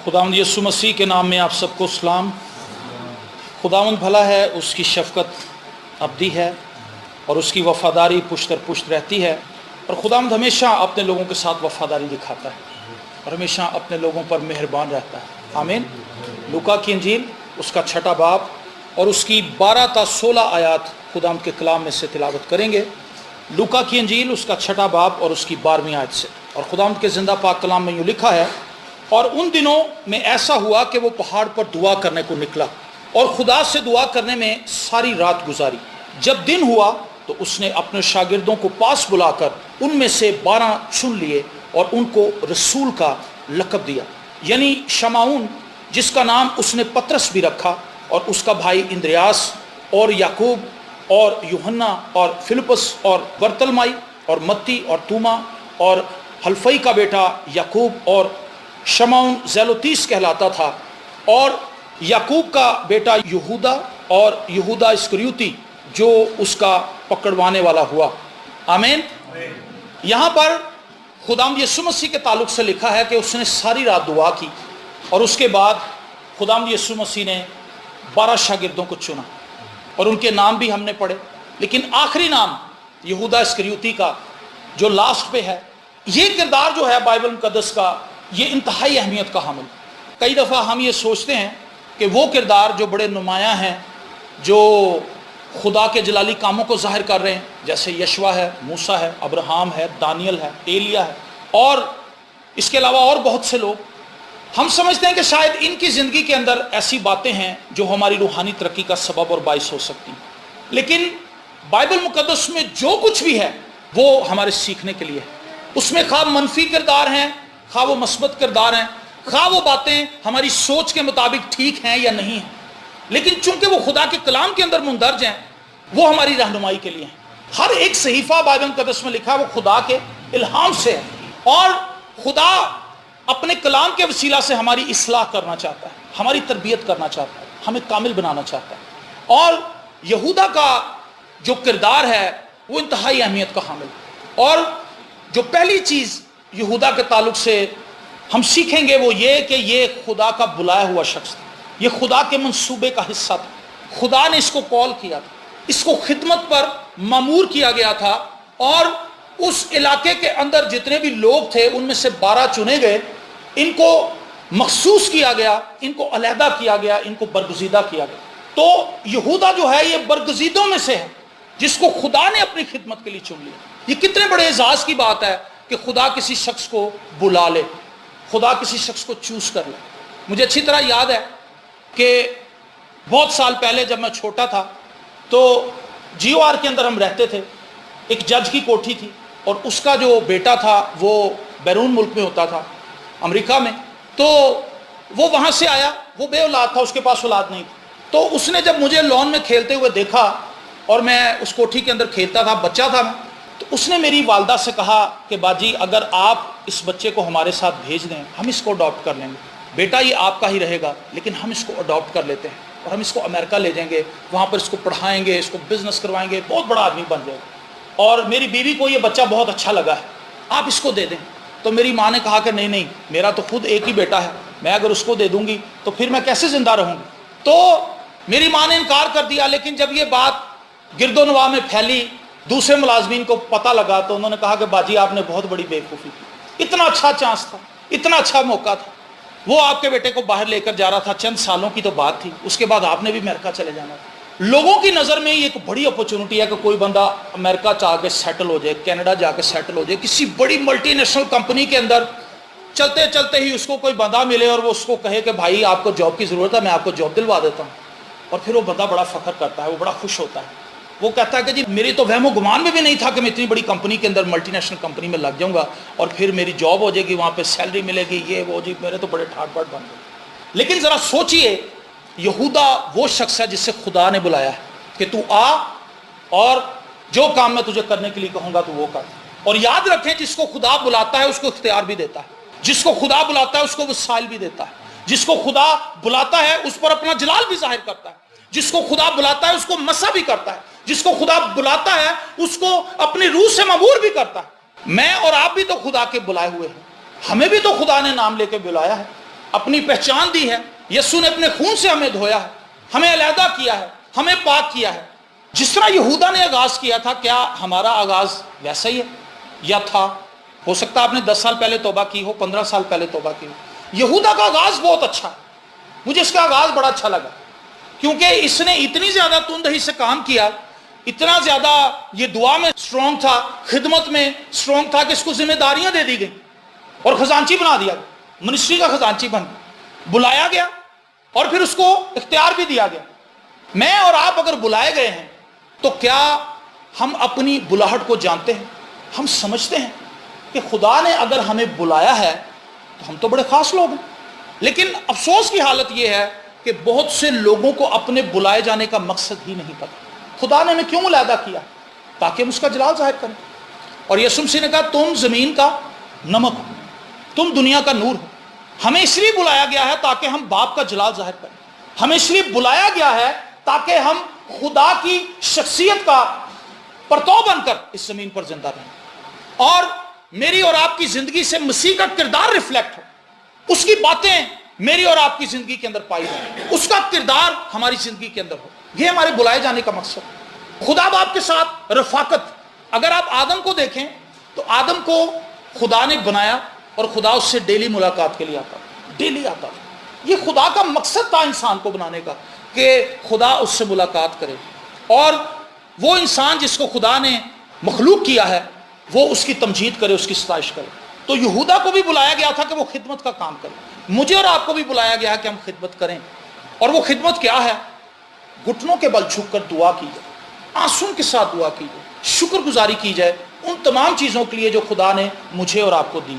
खुदावंद यीशु मसीह के नाम में आप सबको सलाम। खुदावंद भला है, उसकी शफ़क़त अबदी है और उसकी वफ़ादारी पुश्त दर पुश्त रहती है। और खुदावंद हमेशा अपने लोगों के साथ वफ़ादारी दिखाता है और हमेशा अपने लोगों पर मेहरबान रहता है। आमीन। लूका की इंजील उसका 6 बाब और उसकी 12 ता 16 आयात खुदावंद के कलाम में से तिलावत करेंगे। लूका की इंजील उसका 6 बाब और उसकी 12वीं आयत से। और खुदावंद के ज़िंदा पाक कलाम में यूँ लिखा है, और उन दिनों में ऐसा हुआ कि वो पहाड़ पर दुआ करने को निकला और खुदा से दुआ करने में सारी रात गुजारी। जब दिन हुआ तो उसने अपने शागिर्दों को पास बुलाकर उनमें से 12 चुन लिए और उनको रसूल का लक़ब दिया, यानी शमाउन, जिसका नाम उसने पतरस भी रखा, और उसका भाई इंद्रियास और याकूब और यूहन्ना और फिलिपस और बरतलमाई और मत्ती और तूमा और हल्फई का बेटा याकूब, और शमाउन ज़ेलोतीस कहलाता था, और याकूब का बेटा यहूदा, और यहूदा इस्करियोती जो उसका पकड़वाने वाला हुआ। आमीन। यहाँ पर खुदावंद यीशु मसीह के ताल्लुक से लिखा है कि उसने सारी रात दुआ की और उसके बाद खुदावंद यीशु मसीह ने 12 शागिर्दों को चुना और उनके नाम भी हमने पढ़े, लेकिन आखिरी नाम यहूदा इस्करियोती का जो लास्ट पे है, ये किरदार जो है बाइबल मुकद्दस का, ये इंतहाई अहमियत का हामिल। कई दफ़ा हम ये सोचते हैं कि वो किरदार जो बड़े नुमायाँ हैं, जो खुदा के जलाली कामों को ज़ाहिर कर रहे हैं, जैसे यशवा है, मूसा है, अब्राहम है, दानियल है, एलिया है, और इसके अलावा और बहुत से लोग, हम समझते हैं कि शायद इनकी ज़िंदगी के अंदर ऐसी बातें हैं जो हमारी रूहानी तरक्की का सबब और बाइस हो सकती हैं। लेकिन बाइबल मुकद्दस में जो कुछ भी है वो हमारे सीखने के लिए है। उसमें खा मनफी किरदार हैं, खा वो मस्बत किरदार हैं, खा वो बातें हमारी सोच के मुताबिक ठीक हैं या नहीं हैं, लेकिन चूंकि वो खुदा के कलाम के अंदर मुंदरज हैं, वो हमारी रहनुमाई के लिए हैं। हर एक सहीफा बाइबल मुकद्दस में लिखा है वो खुदा के इल्हाम से है, और खुदा अपने कलाम के वसीला से हमारी इस्लाह करना चाहता है, हमारी तरबियत करना चाहता है, हमें कामिल बनाना चाहता है। और यहूदा का जो किरदार है वो इंतहाई अहमियत का हामिल। और जो पहली चीज़ यहूदा के ताल्लुक से हम सीखेंगे वो ये कि ये खुदा का बुलाया हुआ शख्स था, ये खुदा के मंसूबे का हिस्सा था। खुदा ने इसको कॉल किया था, इसको खिदमत पर मामूर किया गया था, और उस इलाके के अंदर जितने भी लोग थे उनमें से 12 चुने गए, इनको मखसूस किया गया, इनको अलहदा किया गया, इनको बरगुज़ीदा किया गया। तो यहूदा जो है ये बरगुज़ीदों में से है जिसको खुदा ने अपनी खिदमत के लिए चुन लिया। ये कितने बड़े एजाज़ की बात है कि खुदा किसी शख्स को बुला ले, खुदा किसी शख्स को चूज़ कर ले। मुझे अच्छी तरह याद है कि बहुत साल पहले जब मैं छोटा था तो GOR के अंदर हम रहते थे। एक जज की कोठी थी और उसका जो बेटा था वो बैरून मुल्क में होता था, अमेरिका में। तो वो वहाँ से आया, वो बे औलाद था, उसके पास औलाद नहीं थी। तो उसने जब मुझे लॉन में खेलते हुए देखा और मैं उस कोठी के अंदर खेलता था, बच्चा था मैं, तो उसने मेरी वालदा से कहा कि बाजी अगर आप इस बच्चे को हमारे साथ भेज दें, हम इसको अडॉप्ट कर लेंगे। बेटा ये आपका ही रहेगा, लेकिन हम इसको अडॉप्ट कर लेते हैं और हम इसको अमेरिका ले जाएंगे, वहाँ पर इसको पढ़ाएंगे, इसको बिजनेस करवाएंगे, बहुत बड़ा आदमी बन जाएगा। और मेरी बीवी को ये बच्चा बहुत अच्छा लगा है, आप इसको दे दें। तो मेरी माँ ने कहा कि नहीं नहीं, मेरा तो खुद एक ही बेटा है, मैं अगर उसको दे दूँगी तो फिर मैं कैसे ज़िंदा रहूँगी। तो मेरी माँ ने इनकार कर दिया। लेकिन जब ये बात गिरदोनवा में फैली, दूसरे मुलाजमीन को पता लगा, तो उन्होंने कहा कि बाजी आपने बहुत बड़ी बेवकूफ़ी की, इतना अच्छा चांस था, इतना अच्छा मौका था, वो आपके बेटे को बाहर लेकर जा रहा था, चंद सालों की तो बात थी, उसके बाद आपने भी अमेरिका चले जाना था। लोगों की नज़र में ये एक बड़ी अपॉर्चुनिटी है कि कोई बंदा अमेरिका जाके सेटल हो जाए, कनाडा जाके सेटल हो जाए, किसी बड़ी मल्टीनेशनल कंपनी के अंदर चलते चलते ही उसको कोई बंदा मिले और वो उसको कहे कि भाई आपको जॉब की ज़रूरत है, मैं आपको जॉब दिलवा देता हूँ। और फिर वो बंदा बड़ा फ़ख्र करता है, वो बड़ा खुश होता है, वो कहता है कि जी मेरी तो वहमो गुमान में भी नहीं था कि मैं इतनी बड़ी कंपनी के अंदर, मल्टीनेशनल कंपनी में लग जाऊंगा और फिर मेरी जॉब हो जाएगी, वहाँ पे सैलरी मिलेगी, ये वो, जी मेरे तो बड़े ठाट बाट बन गए। लेकिन ज़रा सोचिए, यहूदा वो शख्स है जिससे खुदा ने बुलाया है कि तू आ और जो काम मैं तुझे करने के लिए कहूँगा तो वो कर। और याद रखें, जिसको खुदा बुलाता है उसको इख्तियार भी देता है, जिसको खुदा बुलाता है उसको वसाइल भी देता है, जिसको खुदा बुलाता है उस पर अपना जलाल भी जाहिर करता है, जिसको खुदा बुलाता है उसको मसा भी करता है, जिसको खुदा बुलाता है उसको अपनी रूह से मबूर भी करता है। मैं और आप भी तो खुदा के बुलाए हुए हैं, हमें भी तो खुदा ने नाम लेके बुलाया है। اپنی پہچان دی ہے. یسوع نے اپنے خون سے ہمیں دھویا ہے, ہمیں علیحدہ کیا ہے, ہمیں پاک کیا ہے. جس طرح یہودا نے آغاز کیا تھا, کیا ہمارا آغاز ویسا ہی ہے یا تھا؟ ہو سکتا ہے آپ نے 10 سال پہلے توبہ کی ہو, 15 سال پہلے توبہ کی ہو. یہودا کا آغاز بہت اچھا ہے, مجھے اس کا آغاز بڑا اچھا لگا, کیونکہ اس نے اتنی زیادہ تندہی سے کام کیا, اتنا زیادہ یہ دعا میں سٹرونگ تھا, خدمت میں سٹرونگ تھا کہ اس کو ذمہ داریاں دے دی گئیں اور خزانچی بنا دیا گیا, منسٹری کا خزانچی بن گیا, بلایا گیا اور پھر اس کو اختیار بھی دیا گیا. میں اور آپ اگر بلائے گئے ہیں تو کیا ہم اپنی بلاہٹ کو جانتے ہیں؟ ہم سمجھتے ہیں کہ خدا نے اگر ہمیں بلایا ہے تو ہم تو بڑے خاص لوگ ہیں. لیکن افسوس کی حالت یہ ہے کہ بہت سے لوگوں کو اپنے بلائے جانے کا مقصد ہی نہیں پتا. خدا نے ہمیں کیوں علیحدہ کیا؟ تاکہ ہم اس کا جلال ظاہر کریں. اور یسوع مسیح نے کہا تم زمین کا نمک ہو, تم دنیا کا نور ہو. ہمیں اس لیے بلایا گیا ہے تاکہ ہم باپ کا جلال ظاہر کریں. ہمیں اس لیے بلایا گیا ہے تاکہ ہم خدا کی شخصیت کا پرتو بن کر اس زمین پر زندہ رہیں, اور میری اور آپ کی زندگی سے مسیح کا کردار ریفلیکٹ ہو, اس کی باتیں میری اور آپ کی زندگی کے اندر پائی جائیں, اس کا کردار ہماری زندگی کے اندر ہو. یہ ہمارے بلائے جانے کا مقصد ہے. خدا باپ کے ساتھ رفاقت. اگر آپ آدم کو دیکھیں تو آدم کو خدا نے بنایا اور خدا اس سے ڈیلی ملاقات کے لیے آتا, ڈیلی آتا. یہ خدا کا مقصد تھا انسان کو بنانے کا, کہ خدا اس سے ملاقات کرے, اور وہ انسان جس کو خدا نے مخلوق کیا ہے وہ اس کی تمجید کرے, اس کی ستائش کرے. تو یہودا کو بھی بلایا گیا تھا کہ وہ خدمت کا کام کرے. مجھے اور آپ کو بھی بلایا گیا ہے کہ ہم خدمت کریں, اور وہ خدمت کیا ہے؟ گھٹنوں کے بل جھک کر دعا کی جائے, آنسوں کے ساتھ دعا کی جائے, شکر گزاری کی جائے ان تمام چیزوں کے لیے جو خدا نے مجھے اور آپ کو دی.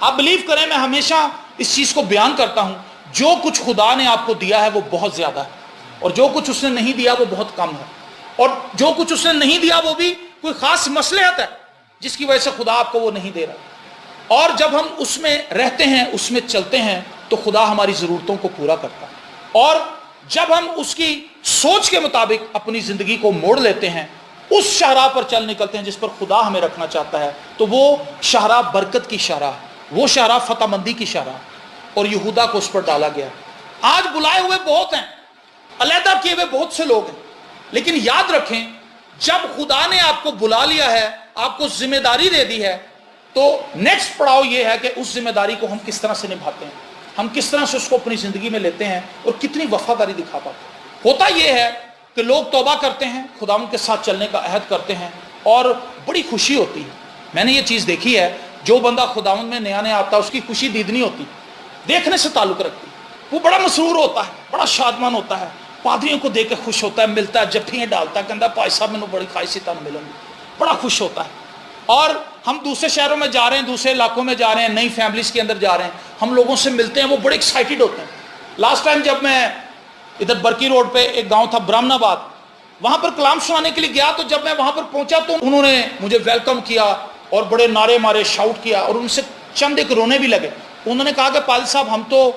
آپ بلیو کریں, میں ہمیشہ اس چیز کو بیان کرتا ہوں, جو کچھ خدا نے آپ کو دیا ہے وہ بہت زیادہ ہے, اور جو کچھ اس نے نہیں دیا وہ بہت کم ہے, اور جو کچھ اس نے نہیں دیا وہ بھی کوئی خاص مصلحت ہے جس کی وجہ سے خدا آپ کو وہ نہیں دے رہا. اور جب ہم اس میں رہتے ہیں, اس میں چلتے ہیں, تو خدا ہماری ضرورتوں کو پورا کرتا ہے. اور جب ہم اس کی سوچ کے مطابق اپنی زندگی کو موڑ لیتے ہیں, اس شاہراہ پر چل نکلتے ہیں جس پر خدا ہمیں رکھنا چاہتا ہے, تو وہ شاہراہ برکت کی شاہراہ, وہ شاہراہ فتح مندی کی شاہراہ, اور یہودا کو اس پر ڈالا گیا. آج بلائے ہوئے بہت ہیں, علیحدہ کیے ہوئے بہت سے لوگ ہیں, لیکن یاد رکھیں جب خدا نے آپ کو بلا لیا ہے, آپ کو ذمہ داری دے دی ہے, تو نیکسٹ پڑاؤ یہ ہے کہ اس ذمہ داری کو ہم کس طرح سے نبھاتے ہیں, ہم کس طرح سے اس کو اپنی زندگی میں لیتے ہیں, اور کتنی وفاداری دکھا پاتے ہیں. ہوتا یہ ہے کہ لوگ توبہ کرتے ہیں, خداوند کے ساتھ چلنے کا عہد کرتے ہیں, اور بڑی خوشی ہوتی ہے. میں نے یہ چیز دیکھی ہے, جو بندہ خداوند میں نیا نیا آتا ہے اس کی خوشی دیدنی ہوتی, دیکھنے سے تعلق رکھتی. وہ بڑا مسرور ہوتا ہے, بڑا شادمان ہوتا ہے, پادریوں کو دیکھ کے خوش ہوتا ہے, ملتا ہے, جفیاں ڈالتا ہے, کہتا ہے پائی صاحب میں بڑی خواہشی تھا ملوں گی, بڑا خوش ہوتا ہے. اور ہم دوسرے شہروں میں جا رہے ہیں, دوسرے علاقوں میں جا رہے ہیں, نئی فیملیز کے اندر جا رہے ہیں, ہم لوگوں سے ملتے ہیں, وہ بڑے ایکسائٹیڈ ہوتے ہیں. لاسٹ ٹائم جب میں ادھر برکی روڈ پہ ایک گاؤں تھا برہمن آباد, وہاں پر کلام سنانے کے لیے گیا, تو جب میں وہاں پر پہنچا تو انہوں نے مجھے ویلکم کیا اور بڑے نعرے مارے, شاؤٹ کیا, اور ان سے چند ایک رونے بھی لگے. انہوں نے کہا کہ پال صاحب ہم تو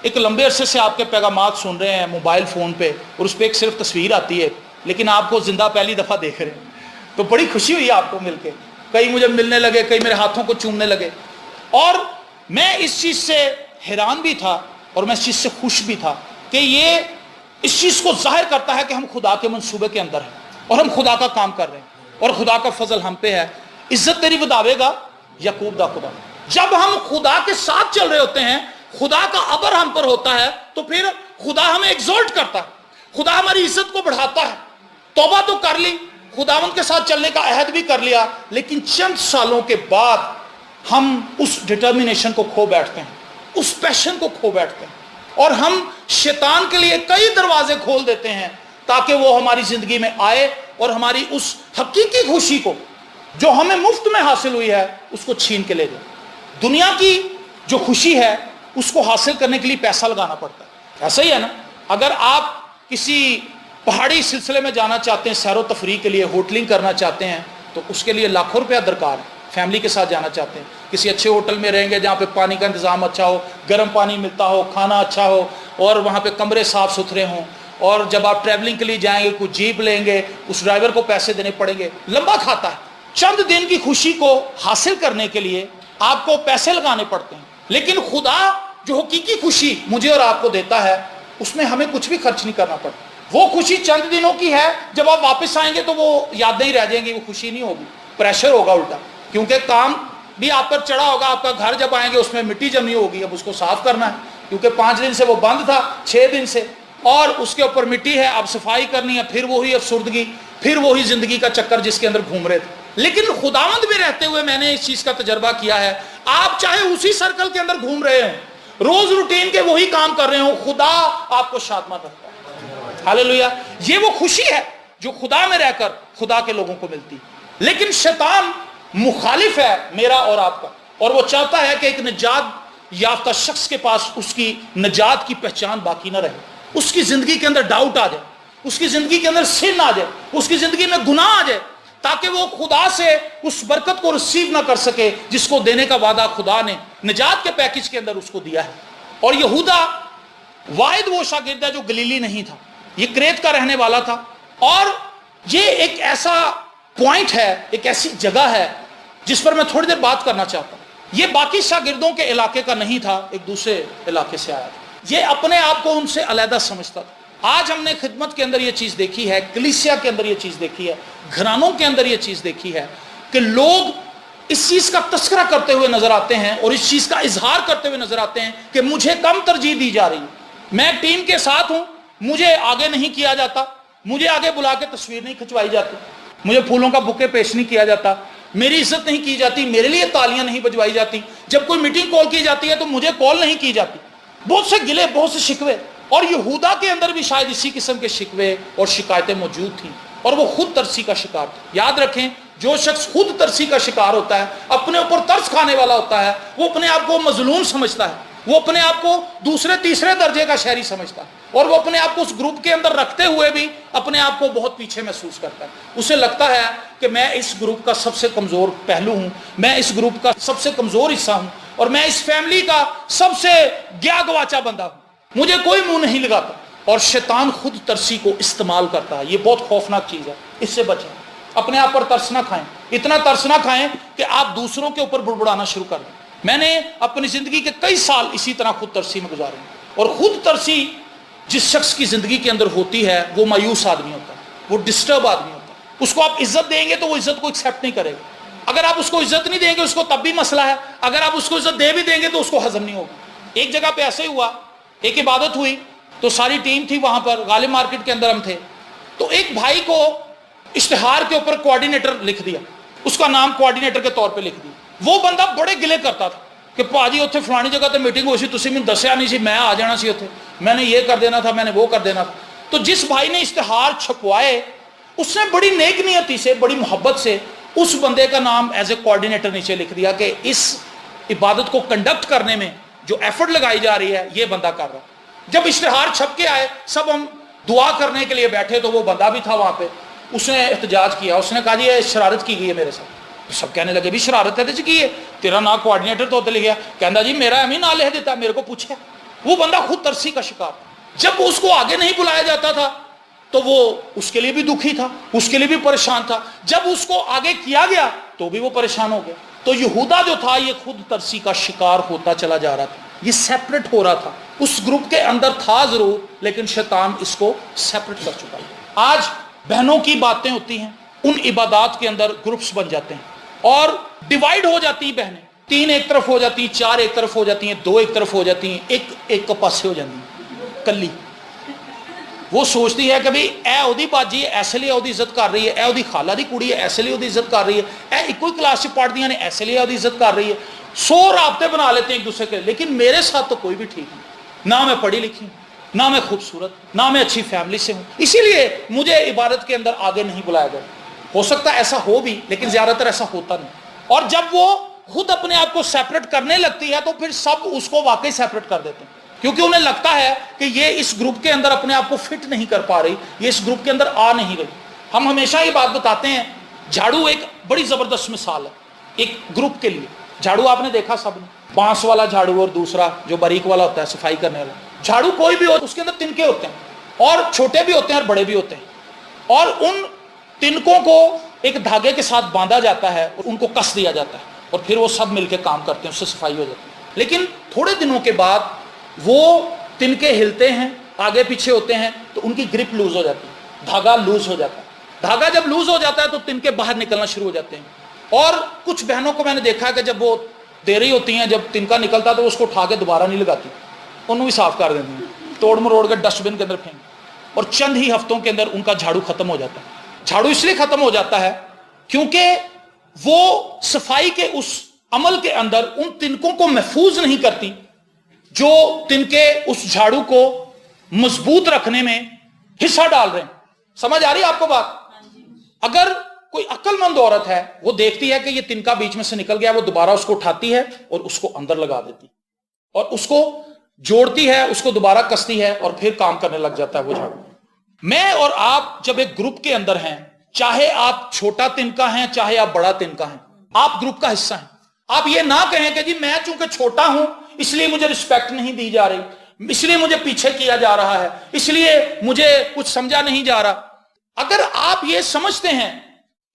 ایک لمبے عرصے سے آپ کے پیغامات سن رہے ہیں موبائل فون پہ, اور اس پہ ایک صرف تصویر آتی ہے, لیکن آپ کو زندہ پہلی دفعہ دیکھ رہے ہیں, تو بڑی خوشی ہوئی آپ کو مل کے. کئی مجھے ملنے لگے, کئی میرے ہاتھوں کو چومنے لگے, اور میں اس چیز سے حیران بھی تھا اور میں اس چیز سے خوش بھی تھا کہ یہ اس چیز کو ظاہر کرتا ہے کہ ہم خدا کے منصوبے کے اندر ہیں اور ہم خدا کا کام کر رہے ہیں اور خدا کا فضل ہم پہ ہے. عزت تیری بداوے گا یعقوب دا خدا. جب ہم خدا کے ساتھ چل رہے ہوتے ہیں, خدا کا ابر ہم پر ہوتا ہے, تو پھر خدا ہمیں ایگزالٹ کرتا ہے, خدا ہماری عزت کو بڑھاتا ہے. توبہ تو کر لی, خداوند کے ساتھ چلنے کا عہد بھی کر لیا, لیکن چند سالوں کے بعد ہم اس ڈٹرمنیشن کو کھو بیٹھتے ہیں, اس پیشن کو کھو بیٹھتے ہیں, اور ہم شیطان کے لیے کئی دروازے کھول دیتے ہیں تاکہ وہ ہماری زندگی میں آئے اور ہماری اس حقیقی خوشی کو جو ہمیں مفت میں حاصل ہوئی ہے اس کو چھین کے لے جائے. دنیا کی جو خوشی ہے اس کو حاصل کرنے کے لیے پیسہ لگانا پڑتا ہے. ایسا ہی ہے نا, اگر آپ کسی پہاڑی سلسلے میں جانا چاہتے ہیں, سیر و تفریح کے لیے ہوٹلنگ کرنا چاہتے ہیں, تو اس کے لیے لاکھوں روپیہ درکار ہے. فیملی کے ساتھ جانا چاہتے ہیں, کسی اچھے ہوٹل میں رہیں گے جہاں پہ پانی کا انتظام اچھا ہو, گرم پانی ملتا ہو, کھانا اچھا ہو, اور وہاں پہ کمرے صاف ستھرے ہوں, اور جب آپ ٹریولنگ کے لیے جائیں گے کوئی جیپ لیں گے, اس ڈرائیور کو پیسے دینے پڑیں گے, لمبا کھاتا ہے. چند دن کی خوشی کو حاصل کرنے کے لیے آپ کو پیسے لگانے پڑتے ہیں. لیکن خدا جو حقیقی خوشی مجھے اور آپ کو دیتا ہے اس میں ہمیں کچھ بھی خرچ نہیں کرنا پڑتا. وہ خوشی چند دنوں کی ہے, جب آپ واپس آئیں گے تو وہ یادیں ہی رہ جائیں گی, وہ خوشی نہیں ہوگی, پریشر ہوگا الٹا, کیونکہ کام بھی آپ پر چڑھا ہوگا. آپ کا گھر جب آئیں گے اس میں مٹی جمی ہوگی, اب اس کو صاف کرنا ہے, کیونکہ 5 دن سے وہ بند تھا, 6 دن سے, اور اس کے اوپر مٹی ہے, اب صفائی کرنی ہے, پھر وہی افسردگی, پھر وہی زندگی کا چکر جس کے اندر گھوم رہے تھے. لیکن خداوند میں رہتے ہوئے میں نے اس چیز کا تجربہ کیا ہے, آپ چاہے اسی سرکل کے اندر گھوم رہے ہوں, روز روٹین کے وہی کام کر رہے ہوں, خدا آپ کو شادماند رکھتا ہے. ہاللیلویا. یہ وہ خوشی ہے جو خدا میں رہ کر خدا کے لوگوں کو ملتی. لیکن شیطان مخالف ہے میرا اور آپ کا, اور وہ چاہتا ہے کہ ایک نجات یافتہ شخص کے پاس اس کی نجات کی پہچان باقی نہ رہے, اس کی زندگی کے اندر ڈاؤٹ آ جائے, اس کی زندگی کے اندر سن آ جائے, اس کی زندگی میں گناہ آ جائے, تاکہ وہ خدا سے اس برکت کو ریسیو نہ کر سکے جس کو دینے کا وعدہ خدا نے نجات کے پیکج کے اندر اس کو دیا ہے. اور یہودا واحد وہ شاگرد ہے جو گلیلی نہیں تھا, یہ کریت کا رہنے والا تھا, اور یہ ایک ایسا پوائنٹ ہے, ایک ایسی جگہ ہے جس پر میں تھوڑی دیر بات کرنا چاہتا ہوں. یہ باقی شاگردوں کے علاقے کا نہیں تھا, ایک دوسرے علاقے سے آیا تھا. یہ اپنے آپ کو ان سے علیحدہ سمجھتا تھا. آج ہم نے خدمت کے اندر یہ چیز دیکھی ہے, کلیسیا کے اندر یہ چیز دیکھی ہے, گھرانوں کے اندر یہ چیز دیکھی ہے کہ لوگ اس چیز کا تذکرہ کرتے ہوئے نظر آتے ہیں اور اس چیز کا اظہار کرتے ہوئے نظر آتے ہیں کہ مجھے کم ترجیح دی جا رہی ہے, میں ٹیم کے ساتھ ہوں, مجھے آگے نہیں کیا جاتا, مجھے آگے بلا کے تصویر نہیں کھنچوائی جاتی, مجھے پھولوں کا بکے پیش نہیں کیا جاتا, میری عزت نہیں کی جاتی, میرے لیے تالیاں نہیں بجوائی جاتی, جب کوئی میٹنگ کال کی جاتی ہے تو مجھے کال نہیں کی جاتی. بہت سے گلے, بہت سے شکوے, اور یہودا کے اندر بھی شاید اسی قسم کے شکوے اور شکایتیں موجود تھیں, اور وہ خود ترسی کا شکار تھا. یاد رکھیں, جو شخص خود ترسی کا شکار ہوتا ہے, اپنے اوپر ترس کھانے والا ہوتا ہے, وہ اپنے آپ کو مظلوم سمجھتا ہے, وہ اپنے آپ کو دوسرے تیسرے درجے کا شہری سمجھتا ہے, اور وہ اپنے آپ کو اس گروپ کے اندر رکھتے ہوئے بھی اپنے آپ کو بہت پیچھے محسوس کرتا ہے. اسے لگتا ہے کہ میں اس گروپ کا سب سے کمزور پہلو ہوں, میں اس گروپ کا سب سے کمزور حصہ ہوں, اور میں اس فیملی کا سب سے گیا گواچا بندہ ہوں, مجھے کوئی منہ نہیں لگاتا. اور شیطان خود ترسی کو استعمال کرتا ہے. یہ بہت خوفناک چیز ہے, اس سے بچیں. اپنے آپ پر ترس نہ کھائیں, اتنا ترس نہ کھائیں کہ آپ دوسروں کے اوپر بڑبڑانا شروع کر دیں. میں نے اپنی زندگی کے کئی سال اسی طرح خود ترسی میں گزارے ہیں, اور خود ترسی جس شخص کی زندگی کے اندر ہوتی ہے وہ مایوس آدمی ہوتا ہے, وہ ڈسٹرب آدمی ہوتا ہے. اس کو آپ عزت دیں گے تو وہ عزت کو ایکسیپٹ نہیں کرے گا. اگر آپ اس کو عزت نہیں دیں گے اس کو تب بھی مسئلہ ہے, اگر آپ اس کو عزت دے بھی دیں گے تو اس کو ہضم نہیں ہوگا. ایک جگہ پہ ایسے ہی ہوا, ایک عبادت ہوئی تو ساری ٹیم تھی وہاں پر, غالب مارکیٹ کے اندر ہم تھے, تو ایک بھائی کو اشتہار کے اوپر کوآرڈینیٹر لکھ دیا, اس کا نام کوآرڈینیٹر کے طور پہ لکھ دیا. وہ بندہ بڑے گلے کرتا تھا کہ پاجی اتنے فلانی جگہ تے میٹنگ ہوئی سی, تسی مینوں دسیا نہیں سی, میں آ جانا سی اتنے, میں نے یہ کر دینا تھا, میں نے وہ کر دینا تھا. تو جس بھائی نے اشتہار چھپوائے اس نے بڑی نیک نیتی سے, بڑی محبت سے اس بندے کا نام ایز اے کوآرڈینیٹر نیچے لکھ دیا کہ اس عبادت کو کنڈکٹ کرنے میں جو ایفرٹ لگائی جا رہی ہے یہ بندہ کر رہا. جب اشتہار چھپ کے آئے, سب ہم دعا کرنے کے لیے بیٹھے, تو وہ بندہ بھی تھا وہاں پہ, اس نے احتجاج کیا, اس نے کہا جی یہ شرارت کی گئی ہے میرے ساتھ. سب کہنے لگے بھی شرارت ہے جی کی ہے, تیرا نام کوآرڈینیٹر تو لکھ گیا, کہندا جی میرا ایم ہی نام لکھ دیتا, میرے کو پوچھا. وہ بندہ خود ترسی کا شکار. جب اس کو آگے نہیں بلایا جاتا تھا تو وہ اس کے لیے بھی دکھی تھا, اس کے لیے بھی پریشان تھا. جب اس کو آگے کیا گیا تو بھی وہ پریشان ہو گیا. تو یہودا جو تھا یہ خود ترسی کا شکار ہوتا چلا جا رہا تھا, یہ سیپریٹ ہو رہا تھا. اس گروپ کے اندر تھا ضرور, لیکن شیطان اس کو سیپریٹ کر چکا. آج بہنوں کی باتیں ہوتی ہیں, ان عبادات کے اندر گروپس بن جاتے ہیں اور ڈیوائیڈ ہو جاتی ہیں بہنیں, 3 ایک طرف ہو جاتی ہیں, 4 ایک طرف ہو جاتی ہیں, 2 ایک طرف ہو جاتی ہیں, ایک کپاسے ہو جاتی ہیں کلی. وہ سوچتی ہے کہ بھئی اے اودی باجی ایسے لیے اودی عزت کر رہی ہے, اے اودی خالہ دی کڑی ہے ایسے لیے اودی عزت کر رہی ہے, اے ایک ہی کلاس سے پڑھ دیاں نے ایسے لیے اودی عزت کر رہی ہے. 100 رابطے بنا لیتے ہیں ایک دوسرے کے, لیکن میرے ساتھ تو کوئی بھی ٹھیک نہیں, نہ میں پڑھی لکھی ہوں, نہ میں خوبصورت, نہ میں اچھی فیملی سے ہوں, اسی لیے مجھے عبادت کے اندر آگے نہیں بلایا گیا. ہو سکتا ہے ایسا ہو بھی, لیکن زیادہ تر ایسا ہوتا نہیں. اور جب وہ خود اپنے آپ کو سیپریٹ کرنے لگتی ہے تو پھر سب اس کو واقعی سیپریٹ کر دیتے ہیں, کیونکہ انہیں لگتا ہے کہ یہ اس گروپ کے اندر اپنے آپ کو فٹ نہیں کر پا رہی, یہ اس گروپ کے اندر آ نہیں رہی. ہم ہمیشہ یہ بات بتاتے ہیں, جھاڑو ایک بڑی زبردست مثال ہے ایک گروپ کے لیے. جھاڑو آپ نے دیکھا سب نے, بانس والا جھاڑو اور دوسرا جو باریک والا ہوتا ہے صفائی کرنے والا جھاڑو. کوئی بھی ہو اس کے اندر تنکے ہوتے ہیں, اور چھوٹے بھی ہوتے ہیں اور بڑے بھی ہوتے ہیں, اور ان تنکوں کو ایک دھاگے کے ساتھ باندھا جاتا ہے اور ان کو کس دیا جاتا ہے, اور پھر وہ سب مل کے کام کرتے ہیں, اس سے صفائی ہو جاتی ہے. لیکن تھوڑے دنوں کے بعد وہ तिनके हिलते हैं, आगे पीछे होते हैं, तो उनकी ग्रिप लूज हो जाती है, धागा लूज हो जाता है। धागा जब लूज हो जाता है तो तिनके बाहर निकलना शुरू हो जाते हैं। और कुछ बहनों को मैंने देखा है कि जब वो दे रही होती हैं, जब तिनका निकलता है तो उसको उठा के दोबारा नहीं लगाती, उन्होंने भी साफ कर देती हैं, तोड़ मरोड़ के डस्टबिन के अंदर फेंक, और चंद ही हफ्तों के अंदर उनका झाड़ू खत्म हो जाता है। झाड़ू इसलिए खत्म हो जाता है क्योंकि वो सफाई के उस अमल के अंदर उन तिनकों को महफूज नहीं करती जो तिनके उस झाड़ू को मजबूत रखने में हिस्सा डाल रहे हैं। समझ आ रही है आपको बात? अगर कोई अक्लमंद औरत है, वो देखती है कि ये तिनका बीच में से निकल गया, वो दोबारा उसको उठाती है और उसको अंदर लगा देती और उसको जोड़ती है, उसको दोबारा कसती है और फिर काम करने लग जाता है वो झाड़ू। मैं और आप जब एक ग्रुप के अंदर हैं, चाहे आप छोटा तिनका हैं चाहे आप बड़ा तिनका हैं, आप ग्रुप का हिस्सा हैं। आप ये ना कहें कि जी मैं चूंकि छोटा हूं इसलिए मुझे रिस्पेक्ट नहीं दी जा रही, इसलिए मुझे पीछे किया जा रहा है, इसलिए मुझे कुछ समझा नहीं जा रहा। अगर आप ये समझते हैं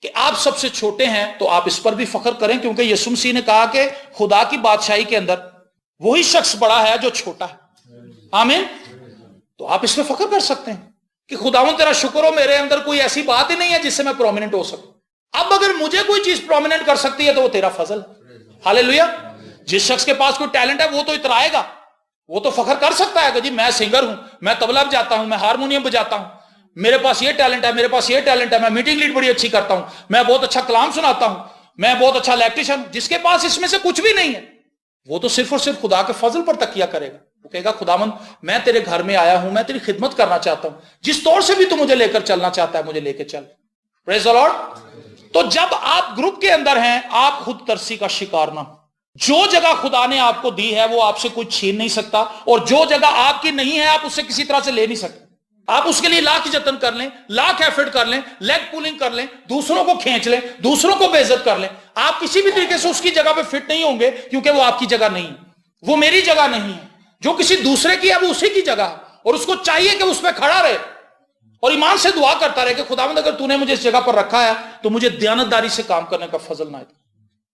कि आप सबसे छोटे हैं तो आप इस पर भी फख्र करें, क्योंकि यीशु मसीह ने कहा कि खुदा की बादशाही के अंदर वही शख्स बड़ा है जो छोटा है। आमीन। तो आप इस पर फख्र कर सकते हैं कि खुदावंद तेरा शुक्र हो, मेरे अंदर कोई ऐसी बात ही नहीं है जिससे मैं प्रोमिनेंट हो सकूं। अब अगर मुझे कोई चीज प्रोमिनेंट कर सकती है तो वो तेरा फजल है। हालेलुया। जिस शख्स के पास कोई टैलेंट है वो तो इतराएगा, वो तो फख्र कर सकता है कि जी मैं सिंगर हूं, मैं तबला बजाता हूं, मैं हारमोनियम बजाता हूं, मेरे पास ये टैलेंट है, मेरे पास ये टैलेंट है, मैं मीटिंग लीड बड़ी अच्छी करता हूं, मैं बहुत अच्छा कलाम सुनाता हूं, मैं बहुत अच्छा इलेक्ट्रिशियन। जिसके पास इसमें से कुछ भी नहीं है वो तो सिर्फ और सिर्फ खुदा के फजल पर तकिया करेगा। वो कहेगा खुदावंद मैं तेरे घर में आया हूं, मैं तेरी खिदमत करना चाहता हूं, जिस तौर से भी तू मुझे लेकर चलना चाहता है मुझे लेकर चल। Praise the Lord. तो जब आप ग्रुप के अंदर हैं, आप खुद तरसी का शिकार ना हो। जो जगह खुदा ने आपको दी है वो आपसे कोई छीन नहीं सकता, और जो जगह आपकी नहीं है आप उससे किसी तरह से ले नहीं सकते। आप उसके लिए लाख जतन कर लें, लाख एफर्ट कर लें, लेग पुलिंग कर लें, दूसरों को खींच लें, दूसरों को बेइज्जत कर लें, आप किसी भी तरीके से उसकी जगह पे फिट नहीं होंगे, क्योंकि वो आपकी जगह नहीं है, वो मेरी जगह नहीं है। जो किसी दूसरे की है वो उसी की जगह है, और उसको चाहिए कि उस पर खड़ा रहे और ईमान से दुआ करता रहे कि खुदावंद अगर तूने मुझे इस जगह पर रखा है तो मुझे दयानतदारी से काम करने का फजल ना दे।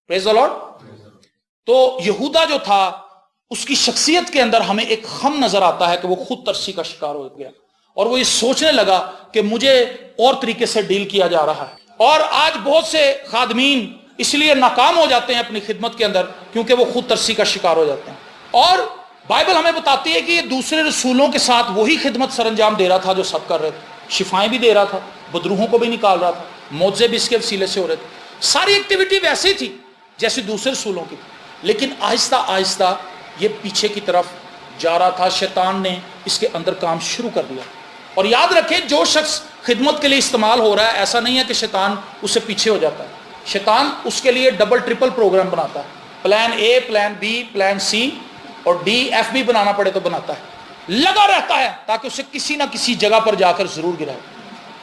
Praise the Lord. तो यहूदा जो था उसकी शख्सियत के अंदर हमें एक खम नजर आता है कि वो खुद तरसी का शिकार हो गया और वो ये सोचने लगा कि मुझे और तरीके से डील किया जा रहा है। और आज बहुत से खादमीन इसलिए नाकाम हो जाते हैं अपनी खिदमत के अंदर क्योंकि वो खुद तरसी का शिकार हो जाते हैं। और बाइबल हमें बताती है कि ये दूसरे रसूलों के साथ वही खिदमत सरंजाम दे रहा था जो सब कर रहे थे। शिफाएं भी दे रहा था, बदरूहों को भी निकाल रहा था, मौजे भी इसके वसीले से हो रहे थे। सारी एक्टिविटी वैसी थी जैसे दूसरे रसूलों की, लेकिन आहिस्ता आहिस्ता ये पीछे की तरफ जा रहा था। शैतान ने इसके अंदर काम शुरू कर दिया। और याद रखें, जो शख्स खिदमत के लिए इस्तेमाल हो रहा है, ऐसा नहीं है कि शैतान उससे पीछे हो जाता है। शैतान उसके लिए डबल ट्रिपल प्रोग्राम बनाता है। Plan A, plan B, plan C और डी, एफ भी बनाना पड़े तो बनाता है, लगा रहता है ताकि उसे किसी ना किसी जगह पर जाकर जरूर गिराए।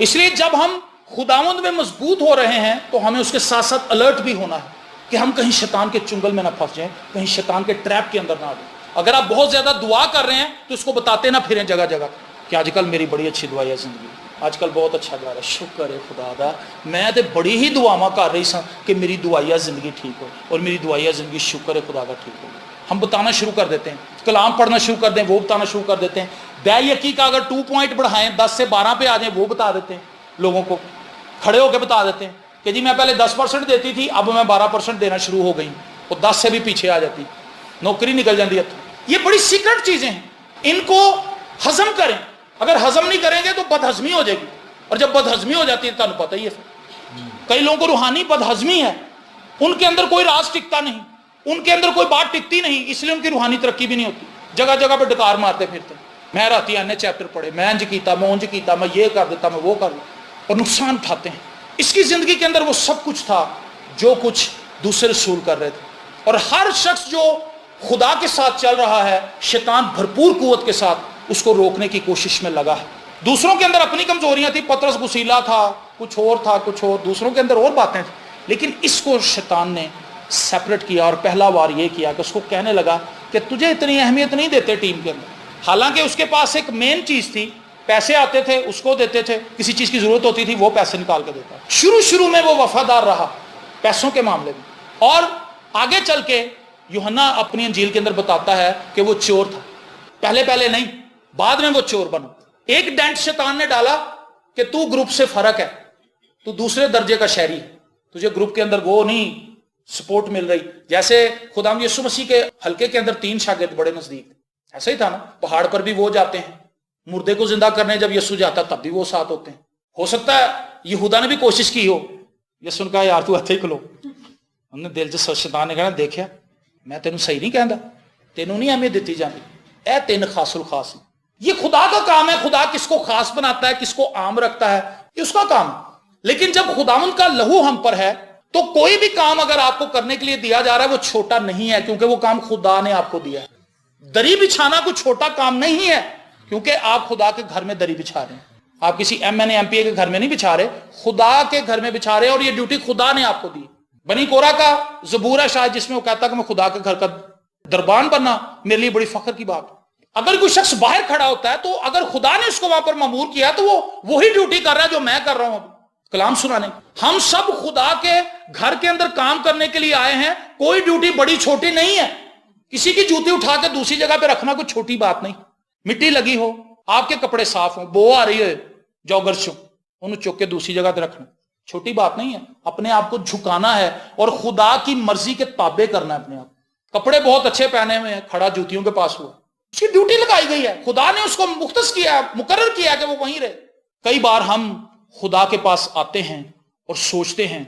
इसलिए जब हम खुदावंद में मजबूत हो रहे हैं तो हमें उसके साथ साथ अलर्ट भी होना है कि हम कहीं शैतान के चुंगल में ना फंस जाएं, कहीं शैतान के ट्रैप के अंदर ना आ जाए। अगर आप बहुत ज्यादा दुआ कर रहे हैं तो उसको बताते ना फिरें जगह जगह कि आजकल मेरी बड़ी अच्छी दुआ है जिंदगी, आजकल बहुत अच्छा जा रहा है, शुक्र है खुदा दा, मैं तो बड़ी ही दुआवां कर रही सा कि मेरी दुआया जिंदगी ठीक हो, और मेरी दुआया जिंदगी शुक्र है खुदा का ठीक हो। हम बताना शुरू कर देते हैं, कलाम पढ़ना शुरू कर दें, वो बताना शुरू कर देते हैं। बैयकी का अगर 2 पॉइंट बढ़ाएं 10 से 12 पे आ जाए वो बता देते हैं, लोगों को खड़े होकर बता देते हैं कि जी मैं पहले 10% देती थी, अब मैं 12% देना शुरू हो गई, और 10 से भी पीछे आ जाती, नौकरी निकल जाती है। ये बड़ी सीक्रेट चीजें हैं, इनको हजम करें। अगर हजम नहीं करेंगे तो बदहजमी हो जाएगी, और जब बदहजमी हो जाती है तो तुम्हें पता ही है। कई लोगों को रूहानी बदहजमी है, उनके अंदर कोई राज टिकता नहीं, उनके अंदर कोई बात टिकती नहीं, इसलिए उनकी रूहानी तरक्की भी नहीं होती। जगह जगह पर डकार मारते फिरते, मैं राती अन्य चैप्टर पढ़े, मैं इंज कीता, मैं उंज कीता, मैं ये कर देता, मैं वो कर देता, और नुकसान उठाते हैं। इसकी जिंदगी के अंदर वो सब कुछ था जो कुछ दूसरे रसूल कर रहे थे। और हर शख्स जो खुदा के साथ चल रहा है, शैतान भरपूर कुव्वत के साथ उसको रोकने की कोशिश में लगा है। दूसरों के अंदर अपनी कमजोरियां थी, पतरस गुसीला था, कुछ और था, कुछ और, दूसरों के अंदर और बातें थी, लेकिन इसको शैतान ने सेपरेट किया। और पहला बार ये किया कि उसको कहने लगा कि तुझे इतनी अहमियत नहीं देते टीम के अंदर। हालांकि उसके पास एक मेन चीज थी, पैसे आते थे उसको देते थे, किसी चीज की जरूरत होती थी वो पैसे निकाल के देता। शुरू में वो वफादार रहा पैसों के मामले में, और आगे चल के यूहन्ना अपनी अंजील के अंदर बताता है कि वो चोर था। पहले पहले नहीं, बाद में वो चोर बनो। एक डेंट शैतान ने डाला कि तू ग्रुप से फर्क है, तू दूसरे दर्जे का शहरी है, तुझे ग्रुप के अंदर वो नहीं सपोर्ट मिल रही। जैसे खुदाम यीशु मसीह के हल्के के अंदर 3 शागिर्द बड़े नजदीक थे, ऐसा ही था ना। पहाड़ पर भी वो जाते हैं, मुर्दे को जिंदा करने जब यीशु जाता तब भी वो साथ होते हैं। हो सकता है यहूदा ने भी कोशिश की हो, यीशु ने कहा यार तू हथे ही खलो, हमने दिल च शैतान ने कहना देखिया मैं तेन सही नहीं कहता, तेनों नहीं अहमियत दी जाती, ए 3 खासुल खास। ये खुदा का काम है, खुदा किसको खास बनाता है, किसको आम रखता है, ये उसका काम। लेकिन जब खुदावंद का लहू हम पर है तो कोई भी काम अगर आपको करने के लिए दिया जा रहा है वो छोटा नहीं है, क्योंकि वो काम खुदा ने आपको दिया है। दरी बिछाना कोई छोटा काम नहीं है, क्योंकि आप खुदा के घर में दरी बिछा रहे हैं। आप किसी MNA MPA के घर में नहीं बिछा रहे, खुदा के घर में बिछा रहे, और ये ड्यूटी खुदा ने आपको दी। बनी कोरा का ज़बूर है शायद, जिसमें वो कहता कि मैं खुदा के घर का दरबान बनना मेरे लिए बड़ी फख्र की बात। अगर कोई शख्स बाहर खड़ा होता है तो अगर खुदा ने उसको वहां पर ममूर किया तो वो वही ड्यूटी कर रहा है जो मैं कर रहा हूं अभी, कलाम सुनाने। हम सब खुदा के घर के अंदर काम करने के लिए आए हैं, कोई ड्यूटी बड़ी छोटी नहीं है। किसी की जूती उठा के दूसरी जगह पे रखना कोई छोटी बात नहीं। मिट्टी लगी हो, आपके कपड़े साफ हो, बो आ रही है जॉगर्स चो, उन्हें चुक के दूसरी जगह पे रखना छोटी बात नहीं है। अपने आप को झुकाना है और खुदा की मर्जी के ताबे करना है अपने आप। कपड़े बहुत अच्छे पहने हुए हैं, खड़ा जूतियों के पास हुआ, उसकी ड्यूटी लगाई गई है, खुदा ने उसको मुख्तस किया, मुकर्रर किया कि वो वहीं रहे। कई बार हम खुदा के पास आते हैं और सोचते हैं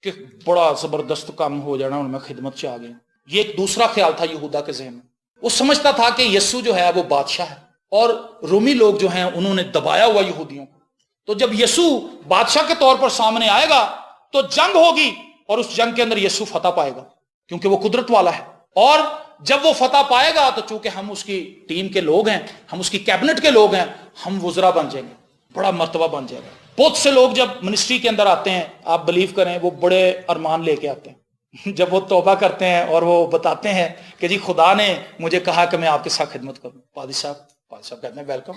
कि बड़ा जबरदस्त काम हो जाना और मैं खिदमत से आ गया। ये एक दूसरा ख्याल था यहूदा के ज़हन में। वो समझता था कि यीशु जो है वो बादशाह है, और रोमी लोग जो हैं उन्होंने दबाया हुआ यहूदियों को। तो जब यीशु बादशाह के तौर पर सामने आएगा तो जंग होगी, और उस जंग के अंदर यीशु फतह पाएगा, क्योंकि वो कुदरत वाला है। और जब वो फतह पाएगा तो चूंकि हम उसकी टीम के लोग हैं, हम उसकी कैबिनेट के लोग हैं, हम वुज़रा बन जाएंगे, बड़ा मर्तबा बन जाएगा। बहुत से लोग जब मिनिस्ट्री के अंदर आते हैं, आप बिलीव करें, वो बड़े अरमान लेके आते हैं। जब वो तौबा करते हैं और वो बताते हैं कि जी खुदा ने मुझे कहा कि मैं आपके साथ खिदमत करूं, पादी साहब कहते हैं वेलकम,